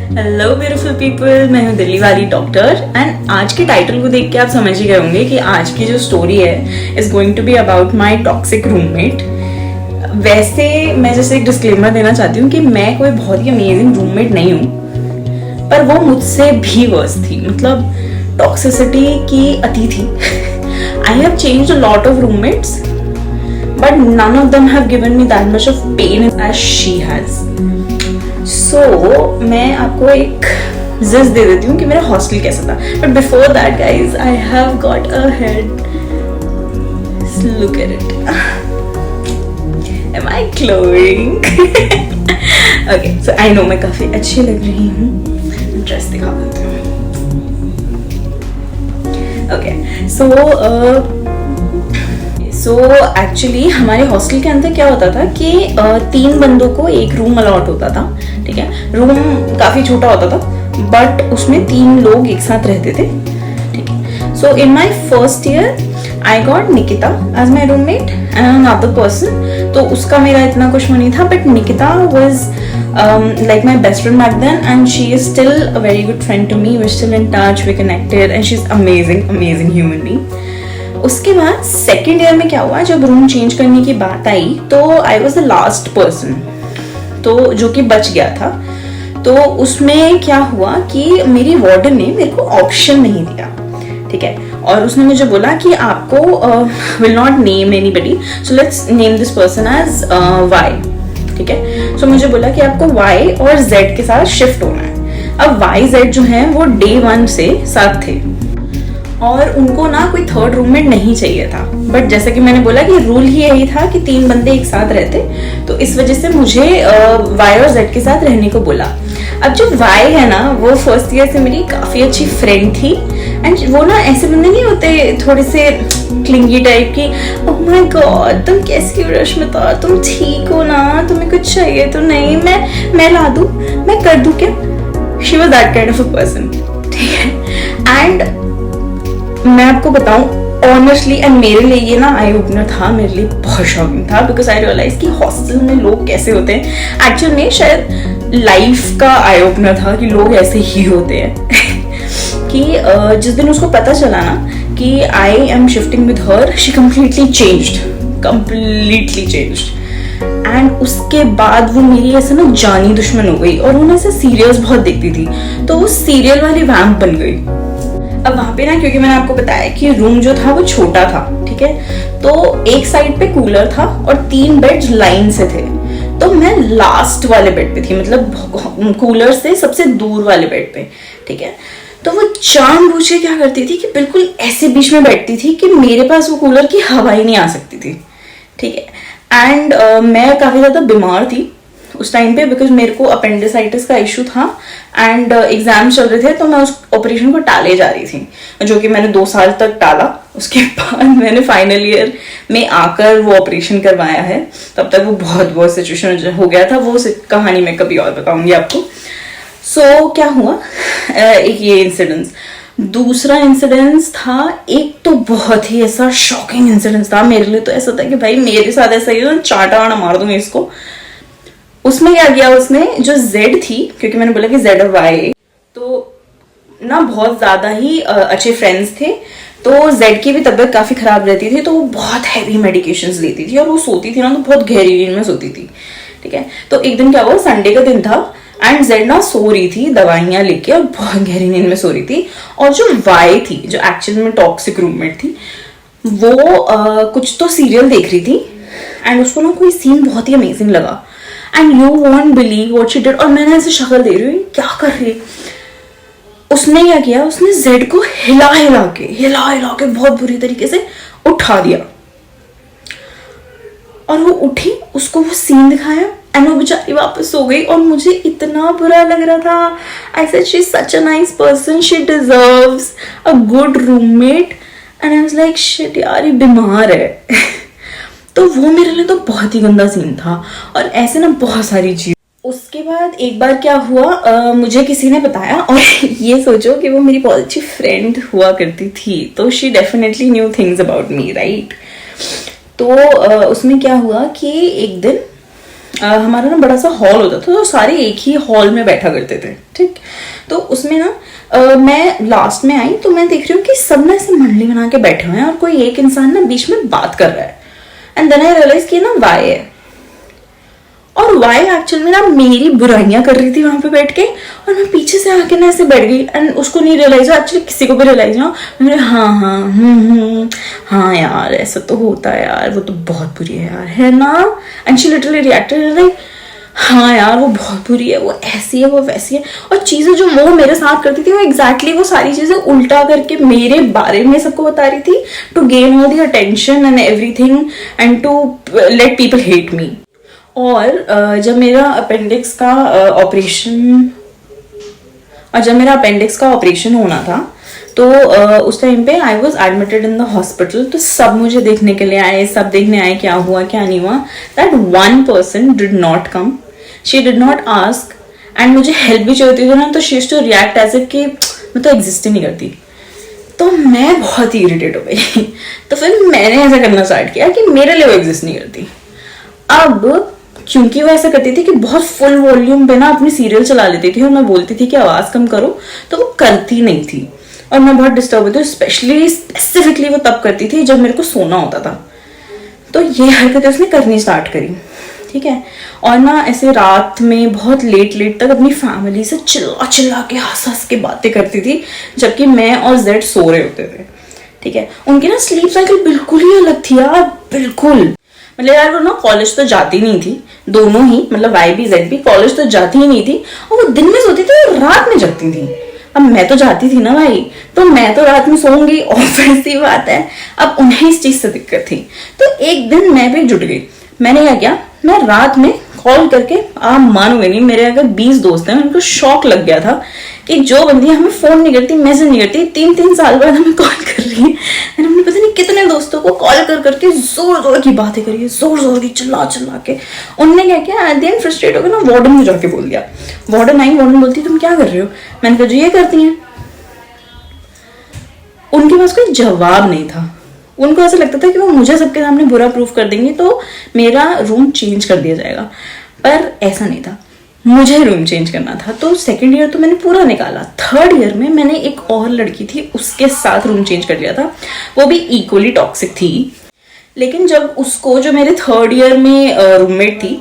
Hello beautiful people, मैं हूँ दिल्ली वाली डॉक्टर एंड आज के टाइटल को देख के आप समझ ही गए होंगे कि आज की जो स्टोरी है is going to be about my toxic roommate. वैसे मैं जैसे एक डिस्क्लेमर देना चाहती हूँ कि मैं कोई बहुत ही अमेजिंग रूममेट नहीं हूँ, पर वो मुझसे भी वर्स थी। मतलब टॉक्सिसिटी की अति थी। I have changed a lot of roommates but none of them have given me that much of pain as she has. So मैं आपको एक जिस दे देती हूँ कि मेरा हॉस्टल कैसा था। But before that guys, I have got a head. Look at it. Am I glowing? Okay, so I know मैं काफी अच्छी लग रही हूँ। ड्रेस दिखा देती हूँ। Okay, so एक्चुअली हमारे हॉस्टल के अंदर क्या होता था कि 3 बंदों को एक रूम अलॉट होता था। ठीक है, रूम काफी छोटा होता था बट उसमें 3 लोग एक साथ रहते थे। ठीक है, so in my first year I got Nikita as my roommate and another person. तो उसका मेरा इतना कुछ नहीं था, but Nikita was like my best friend back then and she is still a very good friend to me. We still in touch, we connected and she is amazing human being. उसके बाद second year में क्या हुआ, जब room change करने की बात आई तो I was the last person तो जो कि बच गया था। तो उसमें क्या हुआ कि मेरी वार्डन ने मेरे को ऑप्शन नहीं दिया। ठीक है, और उसने मुझे बोला कि आपको will not name anybody, so let's name this person as Y. ठीक है, सो मुझे बोला कि आपको वाई और जेड के साथ शिफ्ट होना है। अब वाई जेड जो है वो डे 1 से साथ थे और उनको ना कोई थर्ड रूममेट नहीं चाहिए था। बट जैसा कि मैंने बोला कि रूल ही यही था कि 3 बंदे एक साथ रहते, तो इस वजह से मुझे वाई और जेड के साथ रहने को बोला। अब जो वाई है ना, वो फर्स्ट ईयर से मेरी काफी अच्छी फ्रेंड थी एंड वो ना ऐसे बंदे नहीं होते थोड़े से क्लिंगी टाइप की, ओह माय गॉड तुम कैसी हो रश्मिता, तुम ठीक हो ना, तुम्हें कुछ चाहिए तो नहीं, मैं ला दूं, मैं कर दूं क्या। She was that kind of a person. ठीक है, एंड मैं आपको बताऊं ऑनेस्टली, एंड मेरे लिए ये ना आई ओपनर था, मेरे लिए बहुत शॉकिंग था बिकॉज आई रियलाइज कि हॉस्टल में लोग कैसे होते हैं। एक्चुअल में शायद लाइफ का आई ओपनर था कि लोग ऐसे ही होते हैं। कि जिस दिन उसको पता चला ना कि I am shifting with her, she completely changed and उसके बाद वो मेरी ऐसे ना जानी दुश्मन हो गई और वो ना ऐसे सीरियल्स बहुत देखती थी, तो वो सीरियल वाली वैम्प बन गई। अब वहां पे ना, क्योंकि मैंने आपको बताया कि रूम जो था वो छोटा था, ठीक है, तो एक साइड पे कूलर था और 3 बेड्स लाइन से थे। तो मैं लास्ट वाले बेड पे थी, मतलब कूलर से सबसे दूर वाले बेड पे। ठीक है, तो वो जानबूझ के क्या करती थी कि बिल्कुल ऐसे बीच में बैठती थी कि मेरे पास वो कूलर की हवा ही नहीं आ सकती थी। ठीक है, एंड मैं काफी ज्यादा बीमार थी उस टाइम पे बिकॉज मेरे को अपेंडिसाइटिस का इशू था एंड एग्जाम चल रहे थे, तो मैं उस ऑपरेशन को टाले जा रही थी, जो कि मैंने 2 साल तक टाला। उसके बाद मैंने फाइनल ईयर में आकर वो ऑपरेशन करवाया है। तब तक वो बहुत सिचुएशन हो गया था, वो कहानी मैं कभी और बताऊंगी आपको। सो क्या हुआ, एक ये इंसिडेंस। दूसरा इंसिडेंस था, एक तो बहुत ही ऐसा शॉकिंग इंसिडेंस था मेरे लिए। तो ऐसा था कि भाई मेरे साथ ऐसा ही चाटा वाटा मार दूंगी इसको। उसमें क्या किया उसने, जो जेड थी, क्योंकि मैंने बोला कि जेड और वाई तो ना बहुत ज्यादा ही अच्छे फ्रेंड्स थे, तो जेड की भी तबीयत काफी खराब रहती थी, तो वो बहुत हैवी मेडिकेशंस लेती थी और वो सोती थी ना तो बहुत गहरी नींद में सोती थी। ठीक है, तो एक दिन क्या हुआ, संडे का दिन था एंड जेड ना सो रही थी दवाइयां लेके और बहुत गहरी नींद में सो रही थी। और जो वाई थी, जो एक्चुअल में टॉक्सिक रूममेट थी, वो कुछ तो सीरियल देख रही थी एंड उसको ना कोई सीन बहुत ही अमेजिंग लगा and you won't believe what she did. और मैंने ऐसे शक्ल दे रही हूँ क्या कर रही है। उसने क्या किया, उसने जेड को हिला हिला के बहुत बुरी तरीके से उठा दिया और वो उठी, उसको वो सीन दिखाया एंड वो बेचारी वापस सो गई। और मुझे इतना बुरा लग रहा था। I said she is such a nice person, she deserves a good roommate and I was like shit यार, ये बीमार है। तो वो मेरे लिए तो बहुत ही गंदा सीन था और ऐसे ना बहुत सारी चीज। उसके बाद एक बार क्या हुआ, मुझे किसी ने बताया, और ये सोचो कि वो मेरी बहुत अच्छी फ्रेंड हुआ करती थी, तो she definitely new things about me, right. तो उसमें क्या हुआ कि एक दिन हमारा ना बड़ा सा हॉल होता था, तो सारे एक ही हॉल में बैठा करते थे, ठीक। तो उसमें ना मैं लास्ट में आई तो मैं देख रही हूँ कि सब ना ऐसे मंडली बना के बैठे हुए हैं और कोई एक इंसान ना बीच में बात कर रहा है। एंड देन आई रियलाइज कि ना वाई है, और वाई एक्चुअल में ना मेरी बुराइयां कर रही थी वहां पे बैठ के, और मैं पीछे से आके ना ऐसे बैठ गई एंड उसको नहीं रियलाइज हुआ, एक्चुअली किसी को भी रियलाइज हुआ। मैंने हाँ हाँ हाँ यार ऐसा तो होता है यार, वो तो बहुत बुरी है यार, है ना। And she literally reacted like हाँ यार वो बहुत बुरी है, वो ऐसी है, वो वैसी है। और चीजें जो वो मेरे साथ करती थी वो एग्जैक्टली वो सारी चीजें उल्टा करके मेरे बारे में सबको बता रही थी, to gain all the attention and everything and to let people hate me. और जब मेरा अपेंडिक्स का ऑपरेशन होना था तो उस टाइम पे I was admitted in the hospital. तो सब मुझे देखने के लिए आए, सब देखने आए क्या हुआ क्या नहीं हुआ। That one person did not come, she did not ask, and मुझे हेल्प भी चाहिए थी ना तो she used to react as if कि मैं तो एग्जिस्ट ही नहीं करती। तो मैं बहुत ही इरिटेट हो गई तो फिर मैंने ऐसा करना स्टार्ट किया कि मेरे लिए वो एग्जिस्ट नहीं करती। अब क्योंकि वो ऐसा करती थी कि बहुत फुल वॉल्यूम पे ना अपनी सीरियल चला लेती थी और मैं बोलती थी कि आवाज कम करो, तो वो करती नहीं थी और मैं बहुत डिस्टर्ब होती थी। स्पेसिफिकली वो तब करती थी जब मेरे को सोना होता था। तो ये हरकतें उसने करनी स्टार्ट करी, ठीक है। और ना ऐसे रात में बहुत लेट तक अपनी फैमिली से चिल्ला के हंस के बातें करती थी, जबकि मैं और जेड सो रहे होते थे, ठीक है। उनकी ना स्लीप साइकिल बिल्कुल ही अलग थी यार, बिल्कुल। मतलब यार वो ना कॉलेज तो जाती नहीं थी, दोनों ही, मतलब वाई भी जेड भी कॉलेज तो जाती ही नहीं थी, और वो दिन में सोती थी और रात में जगती थी। अब मैं तो जाती थी ना भाई, तो मैं तो रात में सोऊंगी, ऑब्वियस सी बात है। अब उन्हें इस चीज से दिक्कत थी। तो एक दिन मैं भी जुट गई। मैंने क्या किया, मैं रात में कॉल करके, आप मानोगे नहीं, मेरे अगर 20 दोस्त हैं, उनको शौक लग गया था कि जो बंदी हमें फोन नहीं करती, मैसेज नहीं करती, 3 साल बाद हमें कॉल कर रही है। हमने पता नहीं कितने दोस्तों को कॉल कर करके जोर की बातें करी, जोर की चिल्ला के। उनने क्या किया, एट द एंड फ्रस्ट्रेट होकर ना वार्डन को जाके बोल दिया। वार्डन आई, वार्डन बोलती तुम क्या कर रहे हो? मैंने कहा जो ये करती हैं। उनके पास कोई जवाब नहीं था। उनको ऐसा लगता था कि वो मुझे सबके सामने बुरा प्रूफ कर देंगे तो मेरा रूम चेंज कर दिया जाएगा, पर ऐसा नहीं था। मुझे रूम चेंज करना था। तो सेकंड ईयर तो मैंने पूरा निकाला। थर्ड ईयर में मैंने एक और लड़की थी, उसके साथ रूम चेंज कर लिया था। वो भी इक्वली टॉक्सिक थी। लेकिन जब उसको, जो मेरे थर्ड ईयर में रूममेट थी,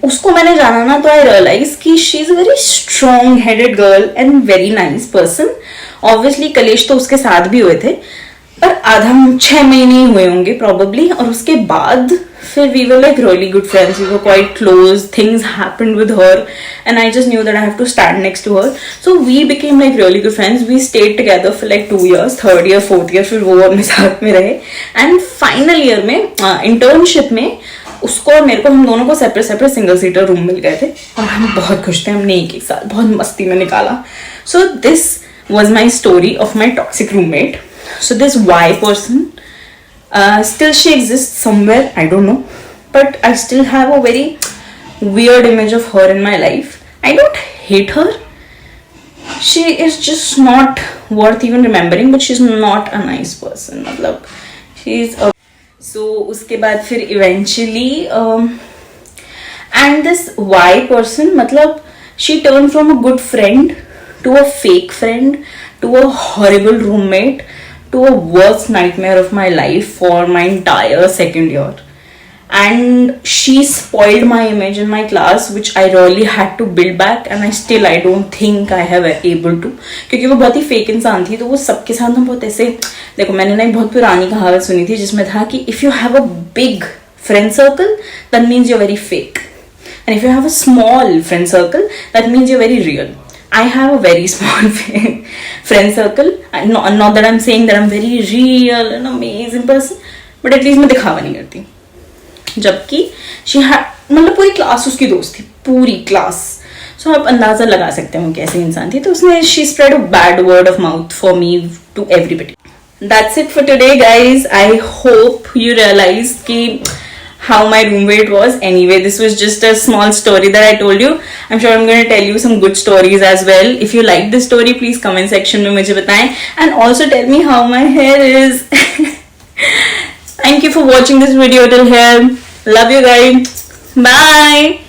उसको मैंने जाना ना, तो आई रियलाइज कि she is a very strong headed girl and very nice person. Obviously कलेश तो उसके साथ भी हुए थे, पर आधा 6 महीने ही हुए होंगे प्रोबेबली। और उसके बाद फिर we were like really good friends, we were quite close, things happened with her and I just knew that I have to stand next to her, so we became like really good friends. We stayed together for like 2 years, third year fourth year फिर वो अपने साथ में रहे। And final year में internship में उसको और मेरे को, हम दोनों को सेपरेट सिंगल सीटर रूम मिल गए थे और हम बहुत खुश थे। हमने एक साल बहुत मस्ती में निकाला। So this was my story of my toxic roommate. So this Y person, still she exists somewhere, I don't know, but I still have a very weird image of her in my life. I don't hate her, she is just not worth even remembering, but she's not a nice person. मतलब she's a... So उसके बाद फिर eventually and this Y person, मतलब she turned from a good friend to a fake friend, to a horrible roommate, to a worst nightmare of my life for my entire second year. And she spoiled my image in my class, which I really had to build back, and I don't think I have able to, क्योंकि वो बहुत ही fake इंसान थी। तो वो सबके साथ ना बहुत ऐसे, देखो मैंने ना एक बहुत पुरानी कहावत सुनी थी जिसमें था कि if you have a big friend circle, that means you're very fake, and if you have a small friend circle, that means you're very real. I have a very small friend circle. Not that I'm saying that I'm very real and amazing person, but at least मैं दिखावा नहीं करती। जबकि she had, मतलब पूरी class उसकी दोस्त थी, पूरी क्लास। So आप अंदाजा लगा सकते हो कैसे इंसान थी। तो उसने she spread a bad word of mouth for me to everybody. That's it for today, guys. I hope you realized कि how my roommate was. Anyway, this was just a small story that I told you. I'm sure I'm going to tell you some good stories as well. If you like this story, please comment section में मुझे बताएं, and also tell me how my hair is. Thank you for watching this video till here. Love you guys. Bye.